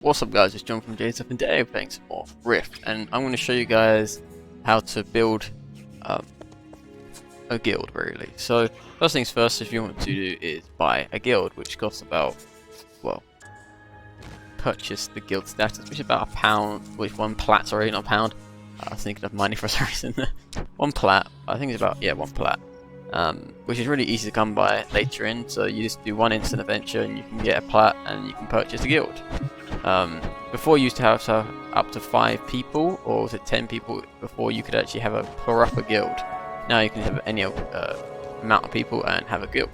What's up guys, it's John from J's Up, and today we're playing some more Rift, and I'm going to show you guys how to build a guild really. So first things first, if you want to do is buy a guild, which costs about, well, purchase the guild status, which is about £1, with one plat, sorry, not a pound. I was thinking of money for some reason. One plat, I think it's about, yeah, one plat. Which is really easy to come by later in, so you just do one instant adventure and you can get a plat and you can purchase a guild. Before you used to have up to 5 people, or was it 10 people before you could actually have a proper guild. Now you can have any amount of people and have a guild.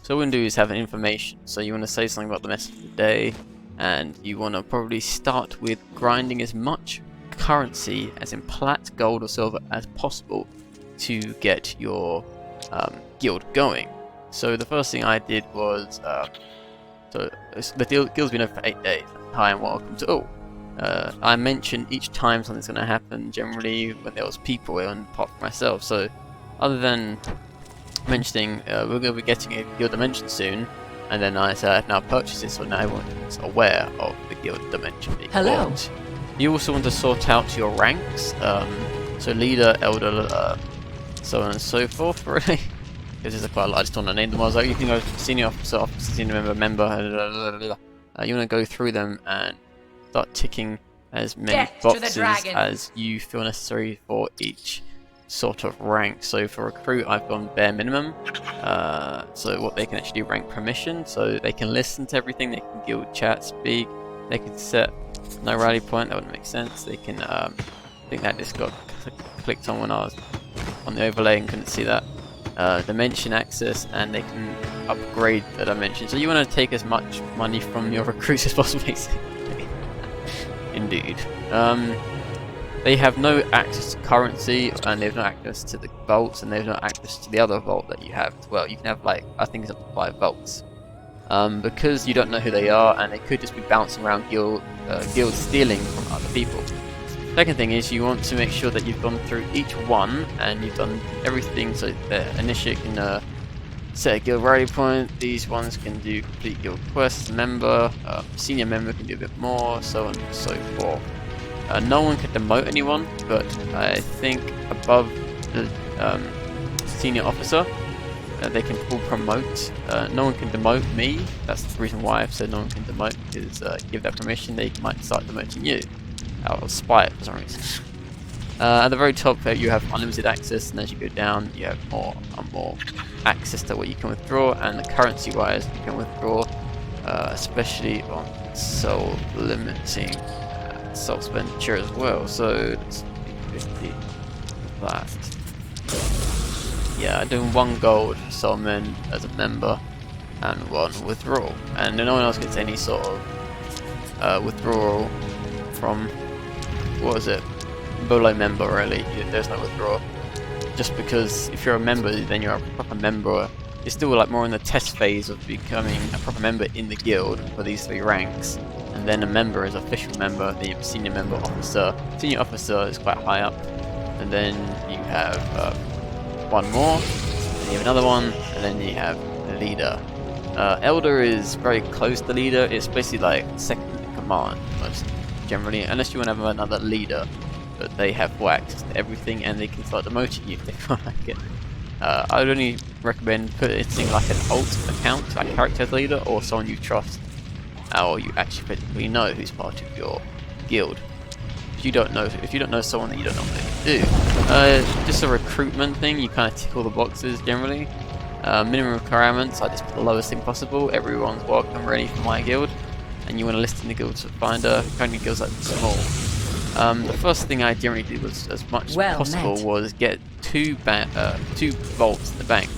So what we're going to do is have an information, so you want to say something about the message of the day, and you want to probably start with grinding as much currency, as in plat, gold or silver, as possible to get your guild going. So the first thing I did was, so the guild's been open for 8 days. Hi and welcome to all. I mentioned each time something's going to happen, generally when there was people and apart from myself. So other than mentioning we're going to be getting a guild dimension soon, and then I said I've now purchased it, so now everyone's aware of the guild dimension being bought. You also want to sort out your ranks, so leader, elder, so on and so forth, really. Because there's quite a lot. I just don't want to name them. I was like, you can go senior officer, senior member. You want to go through them and start ticking as many boxes as you feel necessary for each sort of rank. So for recruit, I've gone bare minimum. So what they can actually do, rank permission, so they can listen to everything. They can guild chat, speak. They can set no rally point. That wouldn't make sense. They can. I think that just got clicked on when I was on the overlay and couldn't see that. Dimension access, and they can upgrade the dimension. So you want to take as much money from your recruits as possible, basically. Indeed. They have no access to currency, and they have no access to the vaults, and they have no access to the other vault that you have as well. You can have, like, I think it's up to 5 vaults. Because you don't know who they are, and they could just be bouncing around guilds stealing from other people. Second thing is you want to make sure that you've gone through each one and you've done everything, so the initiate can set a guild rally point, these ones can do complete guild quests, member, senior member can do a bit more, so on and so forth. No one can demote anyone, but I think above the senior officer they can all promote. No one can demote me. That's the reason why I've said no one can demote, because give that permission they might start demoting you out of spite for some reason. At the very top you have unlimited access, and as you go down you have more and more access to what you can withdraw, and the currency wise you can withdraw, especially on soul limiting soul expenditure as well. So let's do 50 last. Yeah, I'm doing 1 gold soul men as a member and 1 withdrawal, and no one else gets any sort of withdrawal from, what was it, below member really. There's no withdrawal, just because if you're a member then you're a proper member. You're still like more in the test phase of becoming a proper member in the guild for these 3 ranks, and then a member is official member, then you have senior member, officer. Senior officer is quite high up, and then you have 1 more, then you have another one, and then you have leader. Elder is very close to leader. It's basically like second in command most generally, unless you want to have another leader, but they have full access to everything and they can start demoting you if they feel like it. I would only recommend putting like an alt account, like character leader, or someone you trust, or you actually physically know who's part of your guild. If you don't know someone that you don't know what they do, just a recruitment thing. You kind of tick all the boxes generally. Minimum requirements, I just put the lowest thing possible. Everyone's welcome, ready for my guild. And you want to list in the guild finder. Currently guilds are small. The first thing I generally did was, as much as possible, was get 2 vaults in the bank.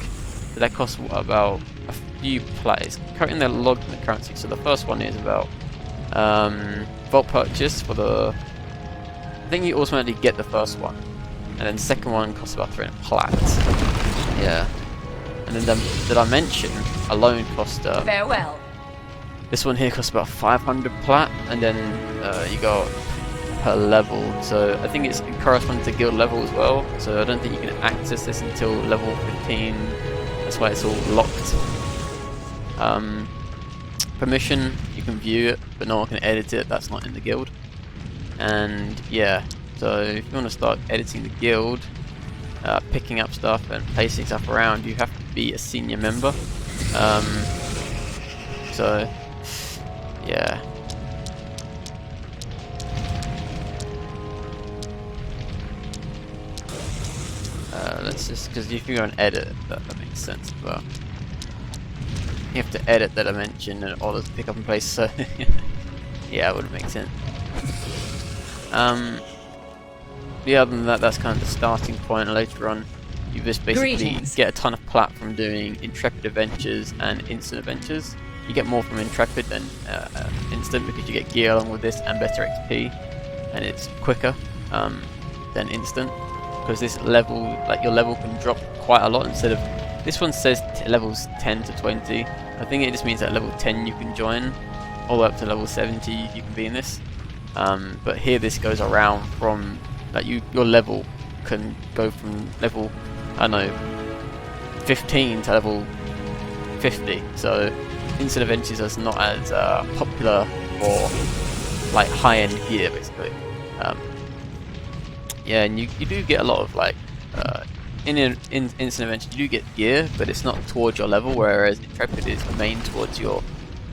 So that costs about a few plays. Currently they're logged in the currency. So the first one is about vault purchase for the. I think you automatically get the first one, and then the second one costs about 300 plat. Yeah, and then the dimension alone cost. Farewell. This one here costs about 500 plat, and then you go per level. So I think it's corresponding to guild level as well. So I don't think you can access this until level 15. That's why it's all locked. permission, you can view it, but no one can edit it. That's not in the guild. And yeah, so if you want to start editing the guild, picking up stuff and placing stuff around, you have to be a senior member. So yeah. Let's just, because if you go and edit, that makes sense as well. You have to edit the dimension in order to pick up and place, so yeah, it wouldn't make sense. Yeah, other than that, that's kind of the starting point, and later on you just basically get a ton of plat from doing Intrepid adventures and instant adventures. You get more from Intrepid than instant because you get gear along with this and better XP, and it's quicker than instant. Because this level, like your level can drop quite a lot instead of, this one says levels 10 to 20. I think it just means that level 10 you can join, all the way up to level 70 you can be in this. But here this goes around from, like your level can go from level, I don't know, 15 to level 50. So instant adventures is not as popular for like high-end gear basically. Yeah, and you do get a lot of like in instant adventure you do get gear, but it's not towards your level, whereas Intrepid is main towards your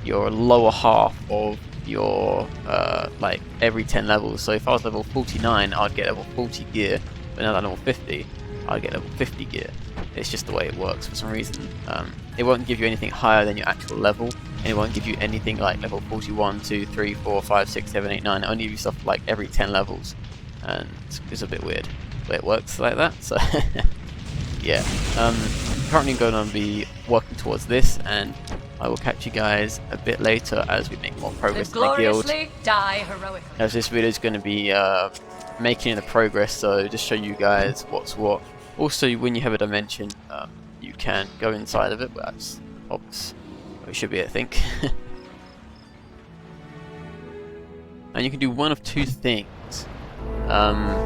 lower half of your like every 10 levels. So if I was level 49, I'd get level 40 gear, but now that I'm level 50, I'd get level 50 gear. It's just the way it works for some reason. It won't give you anything higher than your actual level, and it won't give you anything like level 41, 2, 3, 4, 5, 6, 7, 8, 9. It only gives you stuff like every 10 levels. And it's a bit weird, but it works like that. So yeah, currently going to be working towards this, and I will catch you guys a bit later as we make more progress in the guild. Die heroically. As this video is going to be making the progress, so just show you guys what's what. Also, when you have a dimension, you can go inside of it, but that's obvious. It should be, I think. And you can do one of two things.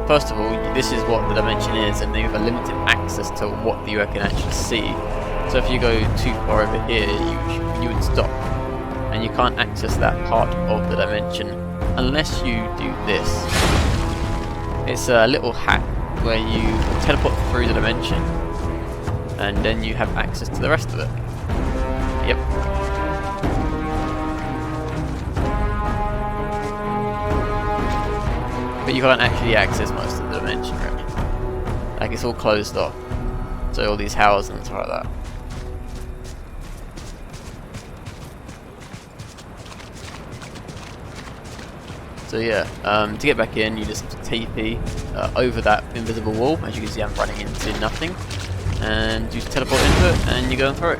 First of all, this is what the dimension is, and they have a limited access to what you can actually see. So if you go too far over here, you would stop, and you can't access that part of the dimension unless you do this. It's a little hack where you teleport through the dimension, and then you have access to the rest of it. Yep. But you can't actually access most of the dimension, really. Like, it's all closed off. So all these houses and stuff like that. So yeah, to get back in, you just have to TP over that invisible wall. As you can see, I'm running into nothing. And you just teleport into it, and you go through it.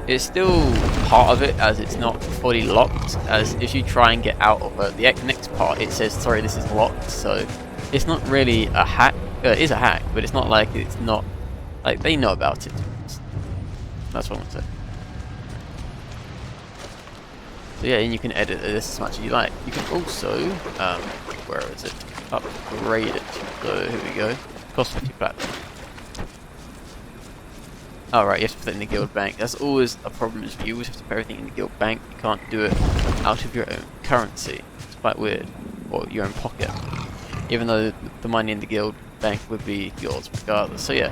It's still part of it, as it's not fully locked, as if you try and get out of the next part, it says, sorry, this is locked. So it's not really a hack. It is a hack, but it's not like it's not, like, they know about it. That's what I want to say. So yeah, and you can edit this as much as you like. You can also, where is it? Upgrade it. So here we go. Cost 50 plat. Alright, you have to put it in the guild bank. That's always a problem, is you always have to put everything in the guild bank. You can't do it out of your own currency. It's quite weird. Or your own pocket. Even though the money in the guild bank would be yours regardless. So yeah,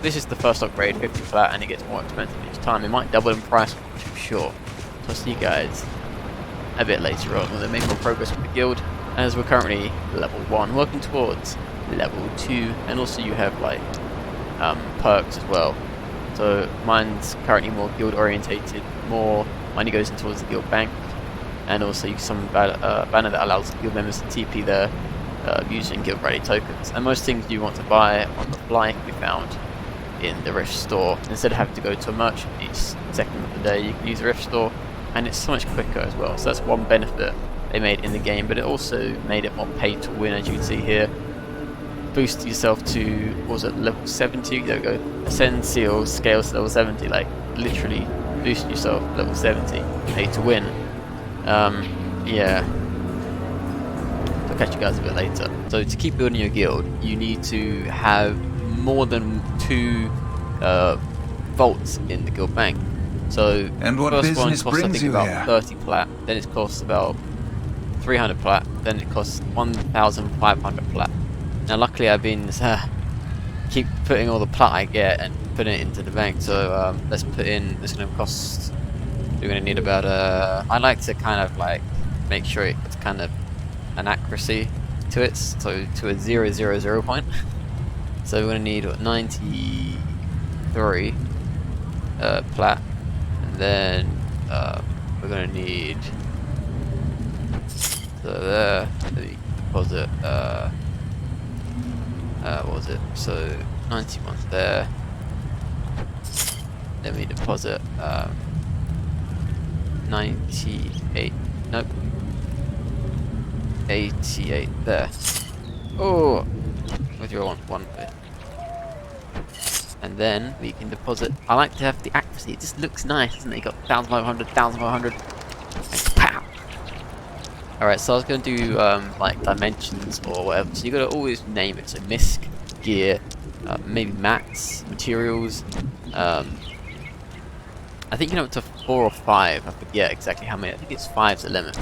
this is the first upgrade, 50 plat, and it gets more expensive each time. It might double in price, I'm not too sure. So I'll see you guys a bit later on when they make more progress with the guild, as we're currently level 1, working towards level 2, and also you have like perks as well. So mine's currently more guild orientated, more money goes in towards the guild bank, and also you can summon a banner that allows guild members to TP there using guild ready tokens. And most things you want to buy on the fly can be found in the Rift store. Instead of having to go to a merchant each second of the day, you can use the Rift store, and it's so much quicker as well. So that's one benefit they made in the game, but it also made it more pay to win, as you can see here. Boost yourself to, what was it, level 70? There we go. Ascend seals, scales to level 70, like literally boost yourself level 70, pay to win. Yeah. I'll catch you guys a bit later. So to keep building your guild, you need to have more than 2 vaults in the guild bank. So And what first one business costs I brings think you about here? 30 plat, then it costs about 300 plat, then it costs 1,500 plat. Now luckily I've been keep putting all the plat I get and putting it into the bank, so let's put in, it's going to cost, we're going to need about I like to kind of like make sure it's kind of an accuracy to it, so to a 000 point. So we're going to need what, 93 plat, and then we're going to need, so there, the deposit, what was it, so 91 there, then we deposit 98, nope, 88 there. Oh, withdraw one bit. And then we can deposit. I like to have the accuracy, it just looks nice, doesn't it? You got 1,500, 1,500, and pow! Alright, so I was going to do like dimensions or whatever, so you got to always name it. So misc, gear, maybe mats, materials. I think you know up to 4 or 5. I forget exactly how many. I think it's 5's the limit.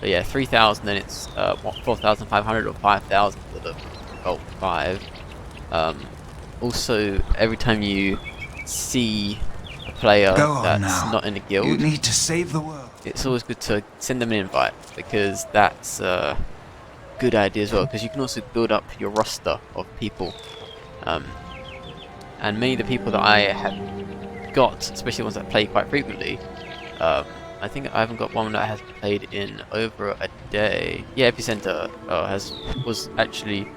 But yeah, 3,000. Then it's 4,500 or 5,000 for the 5. Also, every time you see a player that's not in a guild, you need to save the world. It's always good to send them an invite, because that's a good idea as well, because you can also build up your roster of people. And many of the people that I have got, especially ones that play quite frequently, I think I haven't got one that has played in over a day. Yeah, Epicenter was actually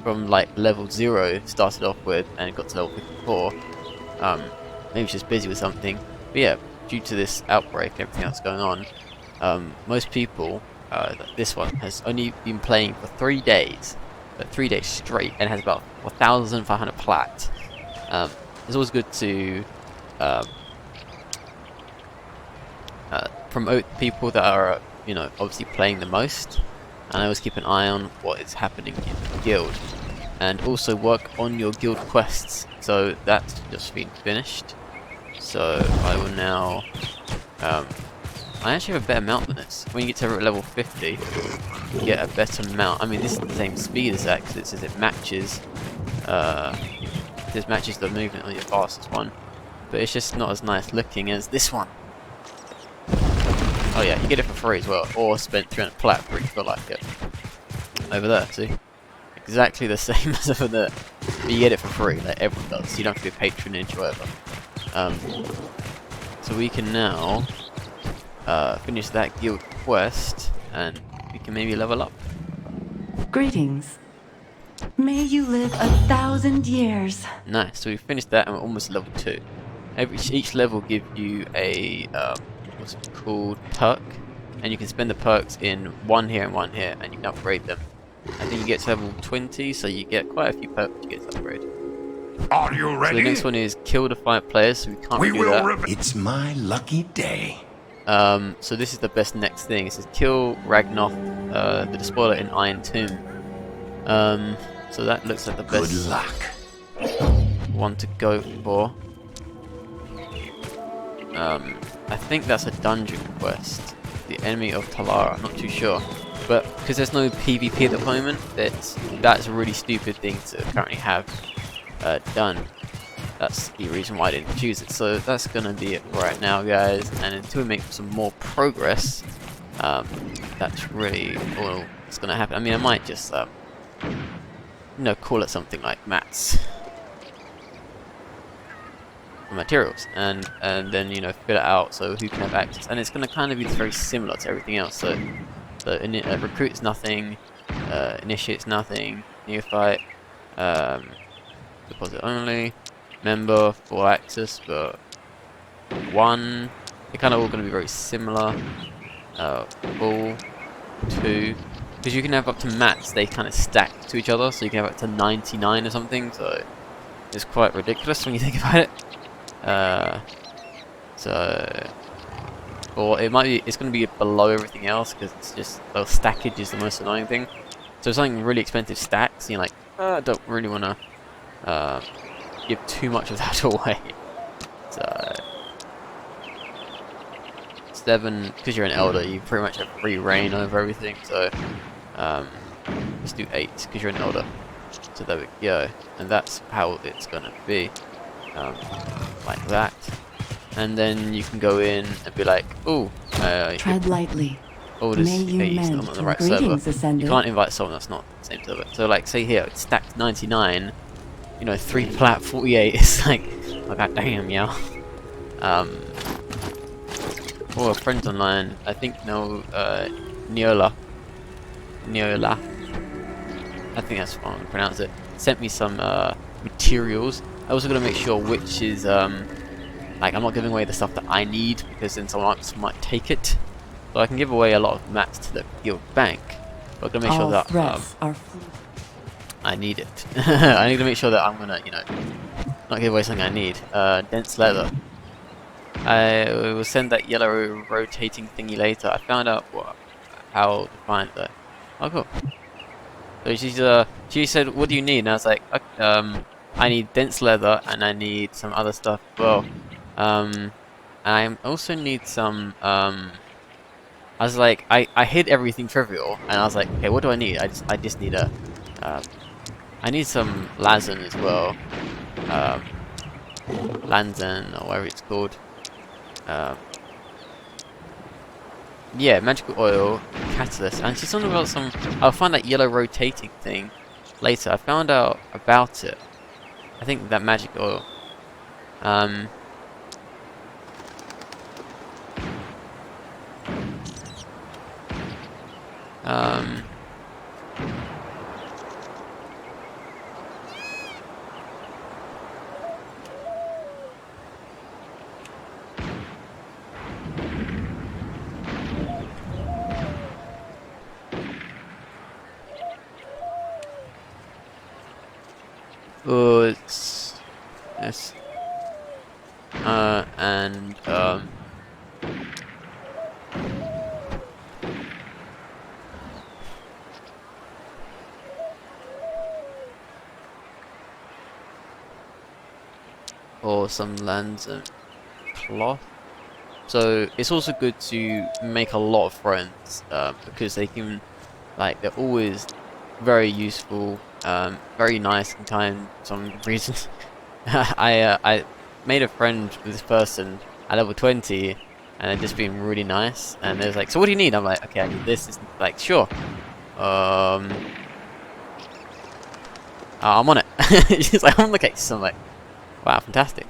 from like level 0 started off with and got to level 54. Maybe it's just busy with something. But yeah, due to this outbreak and everything else going on, most people, this one has only been playing for 3 days, 3 days straight, and has about 1,500 plat. It's always good to promote people that are, you know, obviously playing the most, and I always keep an eye on what is happening in the guild, and also work on your guild quests. So that's just been finished. So I will now, I actually have a better mount than this. When you get to level 50, you get a better mount. I mean, this is the same speed as that, because it says it matches, this matches the movement on your fastest one, but it's just not as nice looking as this one. Oh yeah, you get it for free as well, or spend 300 plat for each feel like it. Over there, see? Exactly the same as over there. But you get it for free, like everyone does, so you don't have to be a patronage or whatever. So we can now finish that guild quest, and we can maybe level up. Greetings. May you live 1,000 years. Nice, so we finished that and we're almost level 2. Each level gives you a what's it called, perk, and you can spend the perks in one here and one here, and you can upgrade them. I think you get to level 20, so you get quite a few perks you get to upgrade. Are you ready? So the next one is kill the 5 players, so we can't do that. It's my lucky day. So this is the best next thing. It says kill Ragnoth, the Despoiler in Iron Tomb. So that looks like the best Good luck. one to go for. I think that's a dungeon quest. The enemy of Talara, I'm not too sure. But because there's no PvP at the moment, that's a really stupid thing to currently have done. That's the reason why I didn't choose it. So that's gonna be it right now, guys. And until we make some more progress, that's really all that's gonna happen. I mean, I might just you know, call it something like mats materials, and then, you know, fill it out so who can have access, and it's going to kind of be very similar to everything else. So recruit's nothing, initiate's nothing, neophyte, deposit only, member, full access, but 1, they're kind of all going to be very similar, full, 2, because you can have up to mats, they kind of stack to each other, so you can have up to 99 or something, so it's quite ridiculous when you think about it. Or it might be, it's going to be below everything else, because it's just, well, stackage is the most annoying thing. So something really expensive stacks, you're like, I don't really want to give too much of that away. So 7, because you're an elder, you pretty much have free reign over everything. So let's do 8 because you're an elder. So there we go, and that's how it's gonna be, like that. And then you can go in and be like, oh, Tread lightly. oh, this May you is mend not on the your right server. greetings, Ascended. You can't invite someone that's not the same server. So like, say here, it's stacked 99. You know, 3 plat 48. It's like, oh god damn, yeah. Oh, friends online. I think no, Neola. I think that's how I'm gonna pronounce it. Sent me some materials. I also gotta make sure which is like, I'm not giving away the stuff that I need because then someone else might take it. So I can give away a lot of mats to the guild bank, but I've gotta make sure that I need it. I need to make sure that I'm gonna, you know, not give away something I need. Dense leather. I will send that yellow rotating thingy later. I found out how to find it though. Oh cool. So she said, what do you need? And I was like, I need dense leather and I need some other stuff as well. And I also need some, I was like, I hid everything trivial, and I was like, okay, what do I need? I just need a, I need some lazen as well. Lanzen, or whatever it's called. Yeah, magical oil, catalyst, and she's talking about some. I'll find that yellow rotating thing later. I found out about it. I think that magic oil. Oh, it's this, and or some lands and cloth. So it's also good to make a lot of friends because they can, like, they're always very useful, very nice and kind for some reason. I made a friend with this person at level 20, and they're just being really nice. And they're like, "So what do you need?" I'm like, "Okay, I need this." It's like, "Sure." I'm on it. She's like, "I'm on the case." So I'm like, "Wow, fantastic."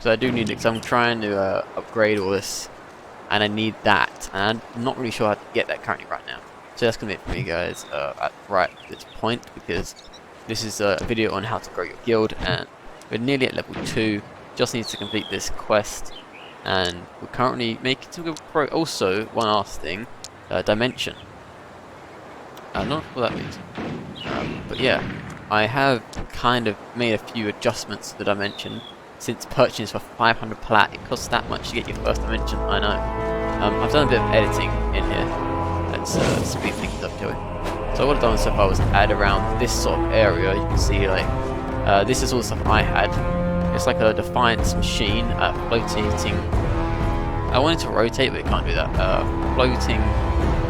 So I do need it because I'm trying to upgrade all this, and I need that, and I'm not really sure how to get that currently right now. So that's gonna be it for me, guys, at this point, because this is a video on how to grow your guild, and we're nearly at level 2. Just need to complete this quest, and we're currently making some good progress. Also, one last thing, dimension. Not sure what that means, but yeah, I have kind of made a few adjustments to the dimension. Since purchasing for 500 plat, it costs that much to get your first dimension. I know. I've done a bit of editing in here. Let's speed things up, shall we? So what I've done so far was add around this sort of area. You can see, like, this is all the stuff I had. It's like a Defiance machine, floating. I wanted to rotate, but it can't do that. Floating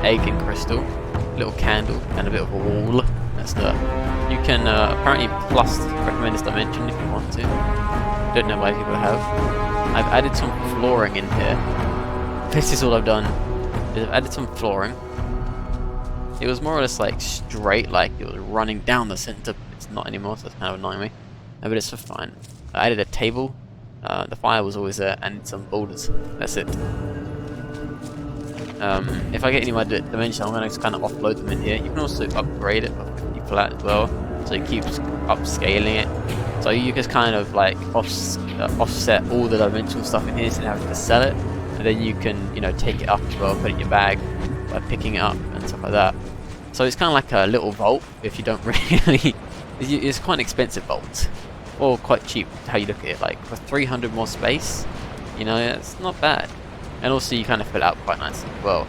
egg and crystal, little candle, and a bit of a wall. That's the. You can apparently plus recommend this dimension if you want to. Don't know why people have. I've added some flooring in here. This is all I've done. Is I've added some flooring. It was more or less like straight, like it was running down the center. But it's not anymore, so it's kind of annoying me. But it's fine. I added a table. The fire was always there, and some boulders. That's it. If I get any of my dimension, I'm going to kind of offload them in here. You can also upgrade it for plat as well, so it keeps upscaling it. So you just kind of like offset all the dimensional stuff in here instead of having to sell it, and then you can, you know, take it up as well, put it in your bag by picking it up and stuff like that. So it's kind of like a little vault if you don't really. It's quite an expensive vault, or quite cheap how you look at it. Like for 300 more space, you know, it's not bad. And also you kind of fill it out quite nicely as well.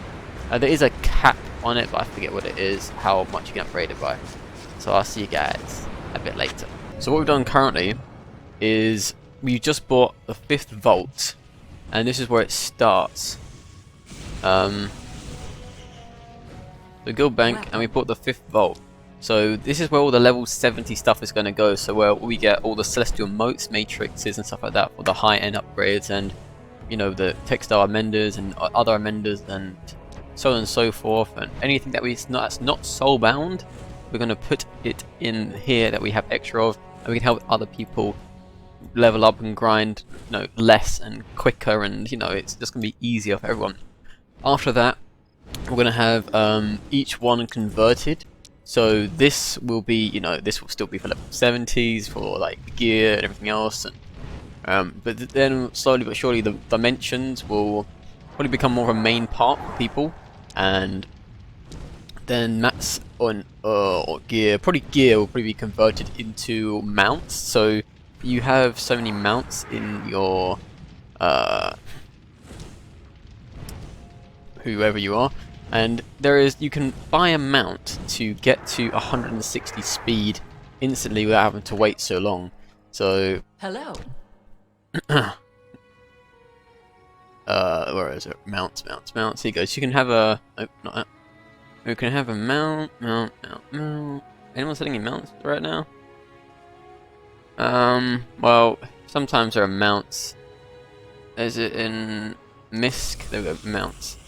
There is a cap on it, but I forget what it is, how much you can upgrade it by. So I'll see you guys a bit later. So what we've done currently is we just bought the 5th vault, and this is where it starts. The guild bank, and we bought the 5th vault. So this is where all the level 70 stuff is going to go, so where we get all the celestial motes, matrices and stuff like that for the high-end upgrades, and you know, the textile amenders and other amenders and so on and so forth, and anything that's not soul bound, we're going to put it in here that we have extra of, and we can help other people level up and grind, you know, less and quicker, and you know, it's just going to be easier for everyone. After that, we're going to have each one converted. So this will be, you know, this will still be for level 70s for like gear and everything else, and but then slowly but surely the dimensions will probably become more of a main part for people, and then mats on or gear, probably gear will probably be converted into mounts. So you have so many mounts in your whoever you are. And you can buy a mount to get to 160 speed instantly without having to wait so long. So Hello. Where is it? Mounts. Here you go. So you can have a not that. You can have a mount. Anyone selling any mounts right now? Well, sometimes there are mounts. Is it in Misk? There we go. Mounts.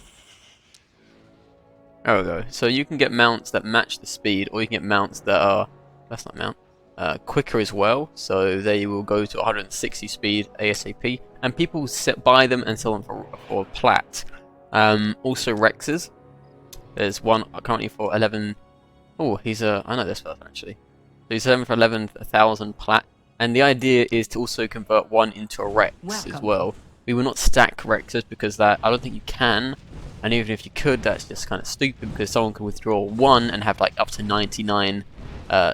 There we go. So you can get mounts that match the speed, or you can get mounts that are, that's not mount, quicker as well. So they will go to 160 speed ASAP, and people buy them and sell them for plat. Also Rexes. There's one currently for 11. Oh, I know this person actually. So he's selling for 11,000 plat, and the idea is to also convert one into a Rex as well. We will not stack Rexes because I don't think you can. And even if you could, that's just kind of stupid because someone can withdraw one and have like up to 99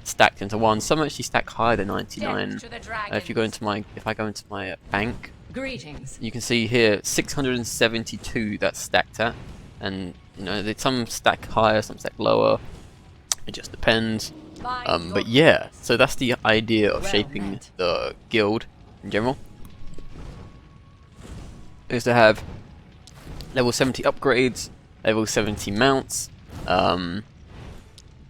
stacked into one. Some actually stack higher than 99. If I go into my bank, Greetings. you can see here 672 that's stacked at, and you know, some stack higher, some stack lower. It just depends. But yeah, so that's the idea of shaping the guild in general. Is to have level 70 upgrades, level 70 mounts,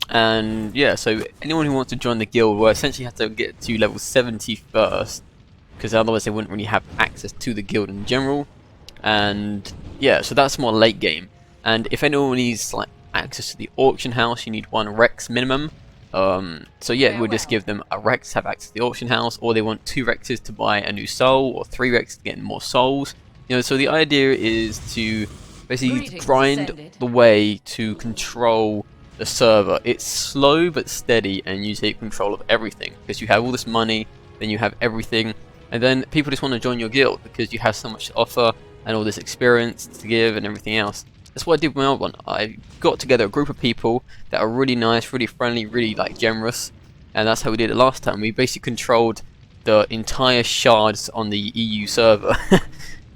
and yeah, so anyone who wants to join the guild will essentially have to get to level 70 first, because otherwise they wouldn't really have access to the guild in general. And yeah, so that's more late game. And if anyone needs like access to the auction house, you need 1 Rex minimum. So yeah, we'll just give them a Rex to have access to the auction house, or they want 2 Rexes to buy a new soul, or 3 Rexes to get more souls. You know, so the idea is to basically grind the way to control the server. It's slow but steady, and you take control of everything because you have all this money, then you have everything, and then people just want to join your guild because you have so much to offer and all this experience to give and everything else. That's what I did with my old one. I got together a group of people that are really nice, really friendly, really like generous, and that's how we did it last time. We basically controlled the entire shards on the EU server.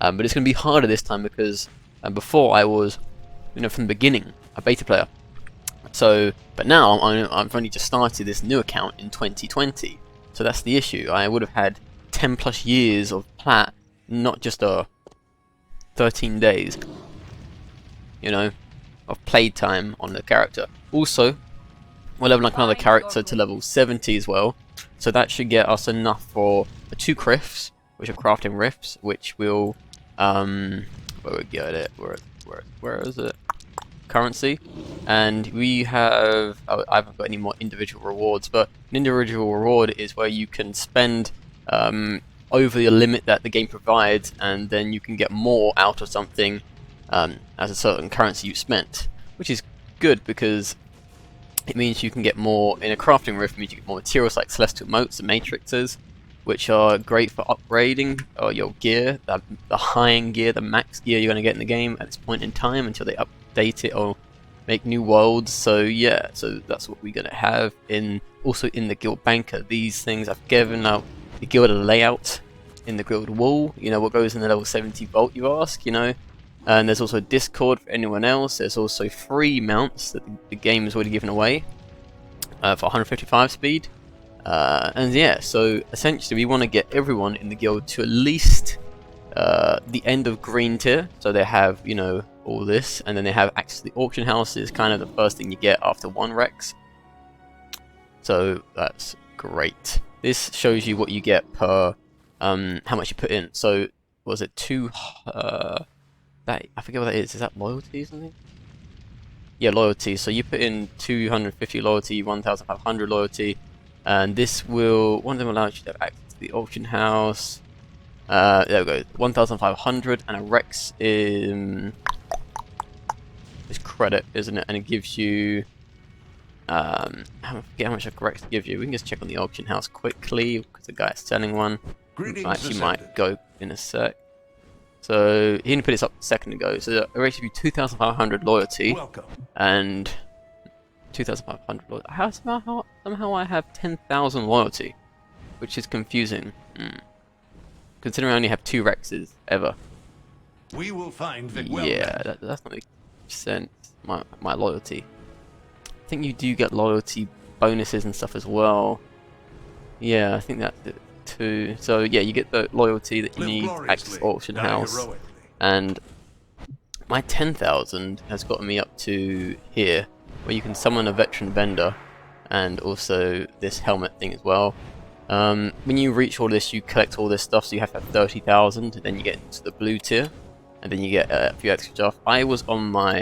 But it's going to be harder this time because before I was, you know, from the beginning, a beta player. So, but now I've only just started this new account in 2020. So that's the issue. I would have had 10 plus years of plat, not just 13 days, you know, of playtime on the character. Also, we're leveling up another character to level 70 as well. So that should get us enough for the 2 crifts, which are crafting rifts, which will where we get it, where is it, currency. And we have, I haven't got any more individual rewards, but an individual reward is where you can spend over the limit that the game provides, and then you can get more out of something as a certain currency you spent, which is good because It means you can get more in a crafting rift. It means you get more materials like celestial motes and matrixes, which are great for upgrading your gear, the high-end gear, the max gear you're going to get in the game at this point in time until they update it or make new worlds. So yeah, so that's what we're going to have in also in the guild banker. These things I've given out the guild layout in the guild wall. You know what goes in the level 70 vault, you ask. You know. And there's also Discord for anyone else. There's also free mounts that the game has already given away for 155 speed. And yeah, so essentially we want to get everyone in the guild to at least the end of green tier. So they have, you know, all this, and then they have access to the auction house is kind of the first thing you get after 1 Rex. So that's great. This shows you what you get per how much you put in. So was it 2... that, I forget what that is. Is that loyalty or something? Yeah, loyalty. So you put in 250 loyalty, 1,500 loyalty, and this will, one of them allows you to have access to the auction house. There we go, 1,500, and a Rex is credit, isn't it? And it gives you, I forget how much a Rex gives you. We can just check on the auction house quickly because the guy's selling one. Actually, might go in a sec. So he only put this up a second ago. So it rates you 2,500 loyalty. Welcome. And 2,500 loyalty. Somehow I have 10,000 loyalty, which is confusing. Considering I only have 2 Rexes ever. We will find that. Yeah, that's not making sense. My loyalty. I think you do get loyalty bonuses and stuff as well. Yeah, I think that's it too. So yeah, you get the loyalty that you need to access auction house. And my 10,000 has gotten me up to here, where you can summon a veteran vendor, and also this helmet thing as well. When you reach all this, you collect all this stuff, so you have to have 30,000, and then you get into the blue tier, and then you get a few extra stuff. I was on my...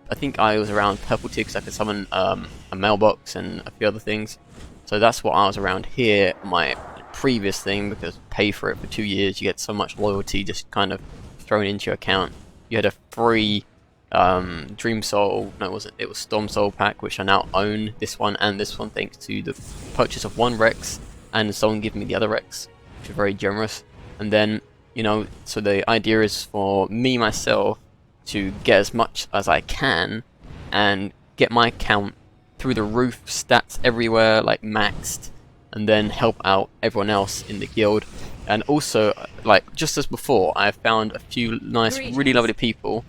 I think I was around purple tier because I could summon a mailbox and a few other things. So that's what I was around here, my previous thing, because pay for it for 2 years, you get so much loyalty just kind of thrown into your account. You had a free Dream Soul, no it wasn't, it was Storm Soul pack, which I now own, this one and this one, thanks to the purchase of 1 Rex, and someone giving me the other Rex, which is very generous. And then, you know, so the idea is for me, myself, to get as much as I can, and get my account through the roof, stats everywhere, like maxed, and then help out everyone else in the guild. And also, like just as before, I found a few nice, really lovely people.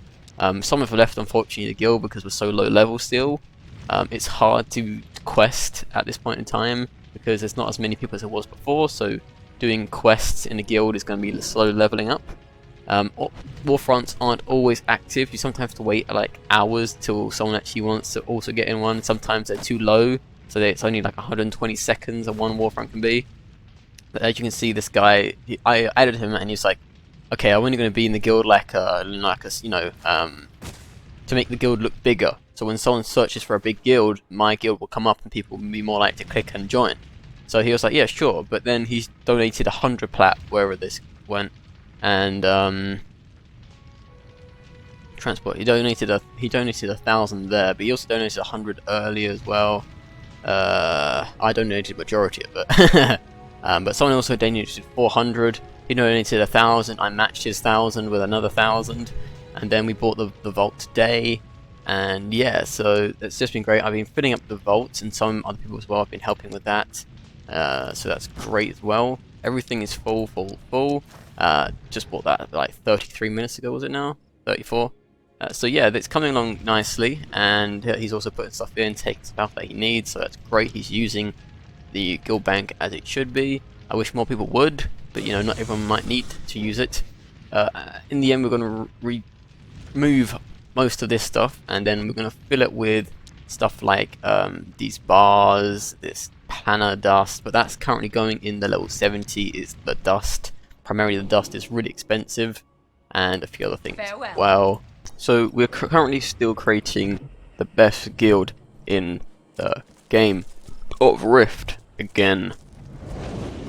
Some have left, unfortunately, the guild because we're so low level still. It's hard to quest at this point in time because there's not as many people as there was before, so doing quests in the guild is going to be slow leveling up. War fronts aren't always active. You sometimes have to wait like hours till someone actually wants to also get in one. Sometimes they're too low, so it's only like 120 seconds that one war front can be. But as you can see, this guy, I added him, and he's like, okay, I'm only going to be in the guild like a you know, to make the guild look bigger. So when someone searches for a big guild, my guild will come up and people will be more likely to click and join. So he was like, yeah, sure. But then he's donated 100 plat wherever this went. And transport, he donated 1,000 there, but he also donated 100 earlier as well. I donated majority of it, but someone also donated 400. He donated 1,000. I matched his 1,000 with another 1,000, and then we bought the vault today. And yeah, so it's just been great. I've been filling up the vaults, and some other people as well have been helping with that. So that's great as well. Everything is full. Just bought that like 33 minutes ago, was it now? 34. So yeah, it's coming along nicely, and he's also putting stuff in, taking stuff that he needs, so that's great. He's using the guild bank as it should be. I wish more people would, but you know, not everyone might need to use it. In the end, we're going to remove most of this stuff, and then we're going to fill it with stuff like these bars, this planner dust, but that's currently going in the level 70 is the dust. Primarily the dust is really expensive, and a few other things as well. So we're currently still creating the best guild in the game of Rift again.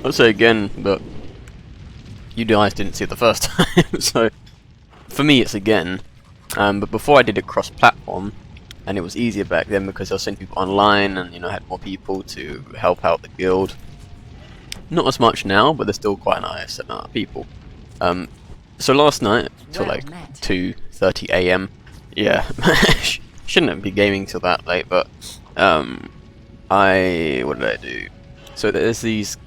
I'll say again, but you guys didn't see it the first time, so for me it's again. But before I did it cross-platform, and it was easier back then because I was sending people online, and you know, had more people to help out the guild. Not as much now, but there's still quite a nice amount of people. So last night till like 2:30 AM, yeah, shouldn't be gaming till that late, but what did I do? So there's these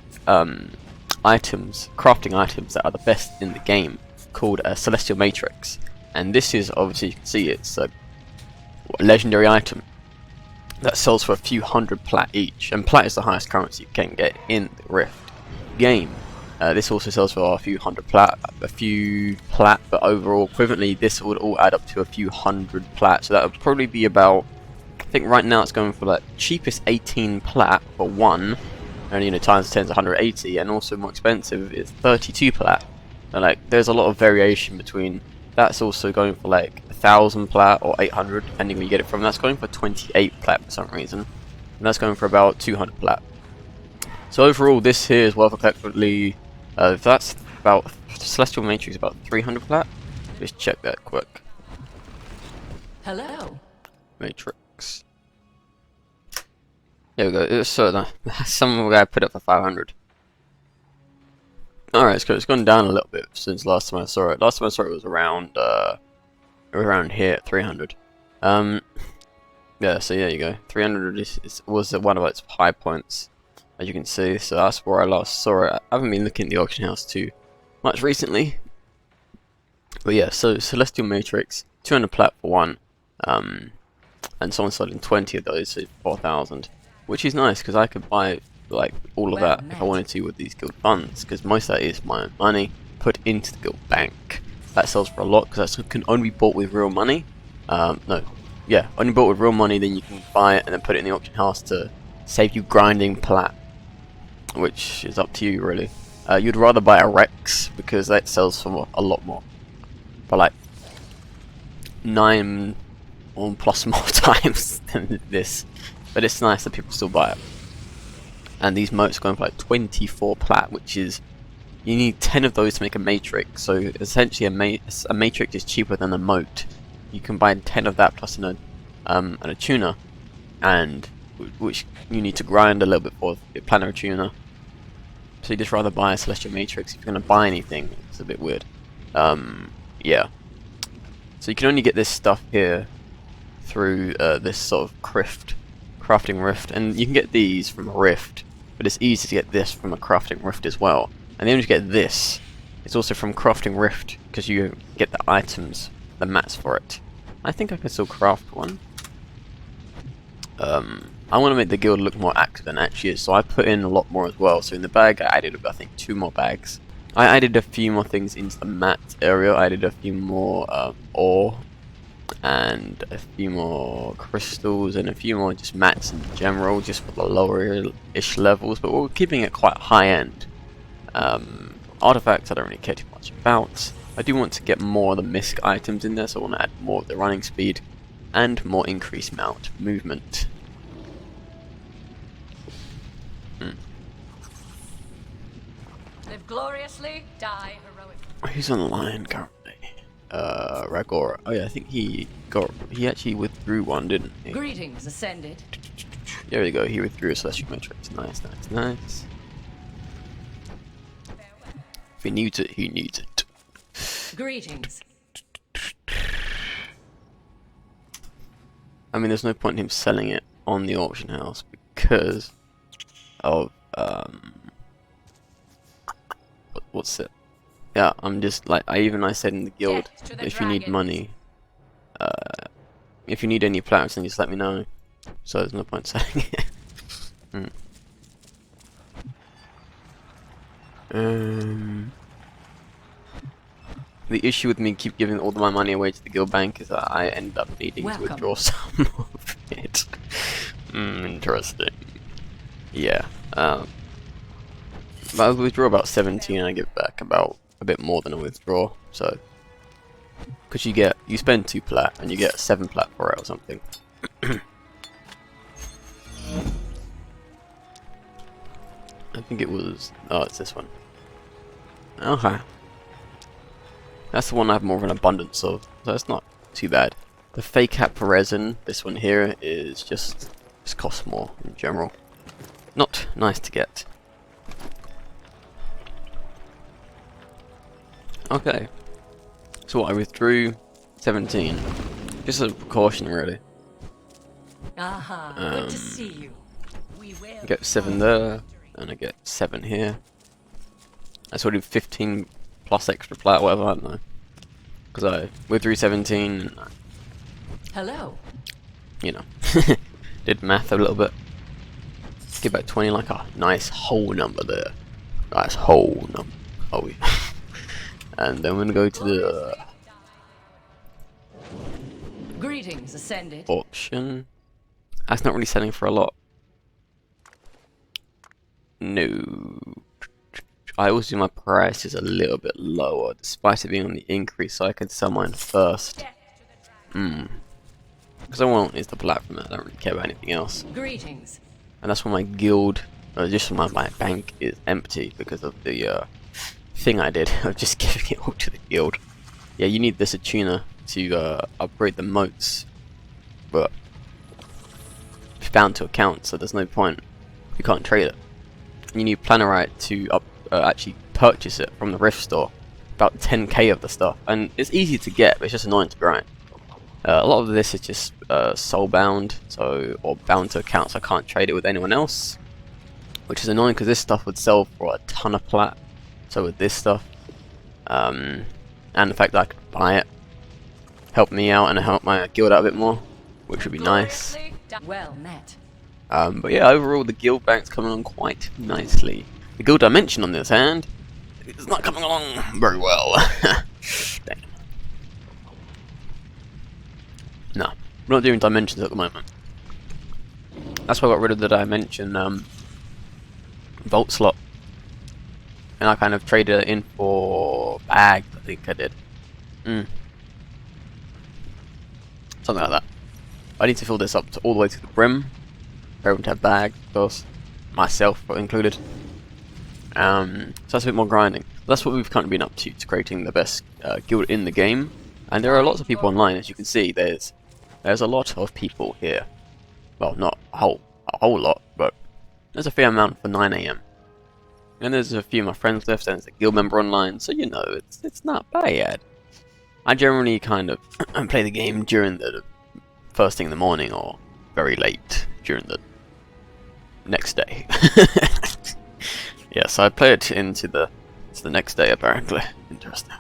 items, crafting items that are the best in the game, called a Celestial Matrix, and this is, obviously you can see, it's a legendary item that sells for a few hundred plat each, and plat is the highest currency you can get in the Rift game. This also sells for a few hundred plat, but overall, equivalently, this would all add up to a few hundred plat, so that would probably be about, I think right now it's going for like cheapest 18 plat for one, and you know, times 10 is 180, and also more expensive is 32 plat. And like, there's a lot of variation between. That's also going for like 1,000 plat or 800, depending where you get it from. That's going for 28 plat for some reason, and that's going for about 200 plat. So overall, this here is worth effectively. That's about Celestial Matrix, about 300 plat. Just check that quick. Hello. Matrix. There we go. So some guy put it for 500. Alright, so it's gone down a little bit since last time I saw it. Last time I saw it was around here at 300. Yeah, so there you go. 300 was one of its high points, as you can see. So that's where I last saw it. I haven't been looking at the auction house too much recently. But yeah, so Celestial Matrix, 200 plat for one. And someone selling 20 of those, so 4,000. Which is nice, because I could buy like all of that if I wanted to with these guild funds, because most of that is my own money put into the guild bank. That sells for a lot, because that can only be bought with real money. No, yeah, only bought with real money, then you can buy it and then put it in the auction house to save you grinding plat, which is up to you really. You'd rather buy a Rex, because that sells for a lot more, for like 9 or plus more times than this, but it's nice that people still buy it. And these moats are going for like 24 plat, which is, you need 10 of those to make a matrix. So essentially a matrix is cheaper than a moat. You can buy 10 of that plus a tuner, and which you need to grind a little bit for your planner tuner. So you just rather buy a Celestial Matrix if you're going to buy anything. It's a bit weird. Yeah. So you can only get this stuff here through this sort of crafting rift, and you can get these from a rift, but it's easy to get this from a crafting rift as well. And then you get this, it's also from crafting rift, because you get the items, the mats for it. I think I can still craft one. I want to make the guild look more active than it actually is, so I put in a lot more as well. So in the bag I added, I think, 2 more bags. I added a few more things into the mat area. I added a few more ore, and a few more crystals, and a few more just mats in general, just for the lower-ish levels, but we're keeping it quite high-end. Artifacts I don't really care too much about. I do want to get more of the misc items in there, so I want to add more of the running speed and more increased mount movement. Live gloriously, die heroically. Who's on the line currently? Ragora. Oh yeah, I think he actually withdrew one, didn't he? Greetings, Ascended. There we go, he withdrew a Celestial Matrix. Nice. If he needs it, he needs it. Greetings. I mean, there's no point in him selling it on the auction house because of what's it? Yeah, I'm just like I said in the guild, if you need money, if you need any plats, then just let me know. So there's no point selling it. The issue with me keep giving all my money away to the guild bank is that I end up needing to withdraw some of it. Interesting. Yeah. But I withdraw about 17 and I give back about a bit more than I withdraw. So, because you spend 2 plat and you get 7 plat for it or something. I think it was. Oh, it's this one. Okay. That's the one I have more of an abundance of, so it's not too bad. The fake cap resin, this one here, is just costs more in general. Not nice to get. Okay. So what, I withdrew 17. Just as a precaution, really. Aha, good to see you. We will I get 7 there, and I get 7 here. I sort of 15 plus extra plat, whatever, I don't know. Because I withdrew 17, and I, Hello. you know, did math a little bit. Get back 20, like a nice whole number there. Nice whole number. Oh yeah. And then we're gonna go to the Greetings, Ascended. auction. That's not really selling for a lot. No. I always do my prices a little bit lower, despite it being on the increase, so I can sell mine first. Because I want is the plat from it. I don't really care about anything else. Greetings. And that's why my guild, just my bank is empty because of the thing I did of just giving it all to the guild. Yeah, you need this Atuna to upgrade the moats, but it's bound to account, so there's no point. You can't trade it. You need Planarite to actually purchase it from the Rift store. About 10k of the stuff, and it's easy to get, but it's just annoying to grind. A lot of this is just soul-bound, or bound to account, so I can't trade it with anyone else, which is annoying because this stuff would sell for a ton of plat. So with this stuff, and the fact that I could buy it, help me out and help my guild out a bit more, which would be nice. Well met. But yeah, overall the guild bank's coming on quite nicely. The guild dimension, on this hand, is not coming along very well. Dang. No, we're not doing dimensions at the moment. That's why I got rid of the dimension vault slot. And I kind of traded it in for bags, I think I did. Something like that. I need to fill this up to all the way to the brim. Everyone to have bags, of course. Myself included. So that's a bit more grinding. That's what we've kind of been up to creating the best guild in the game. And there are lots of people online, as you can see. There's a lot of people here. Well, not a whole lot, but there's a fair amount for 9 AM. And there's a few of my friends left, and there's a guild member online, so you know, it's not bad. I generally kind of play the game during the first thing in the morning, or very late during the next day. Yeah, so I play it into the next day apparently. Interesting.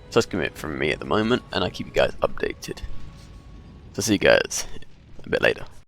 So that's gonna be it from me at the moment, and I keep you guys updated. So see you guys a bit later.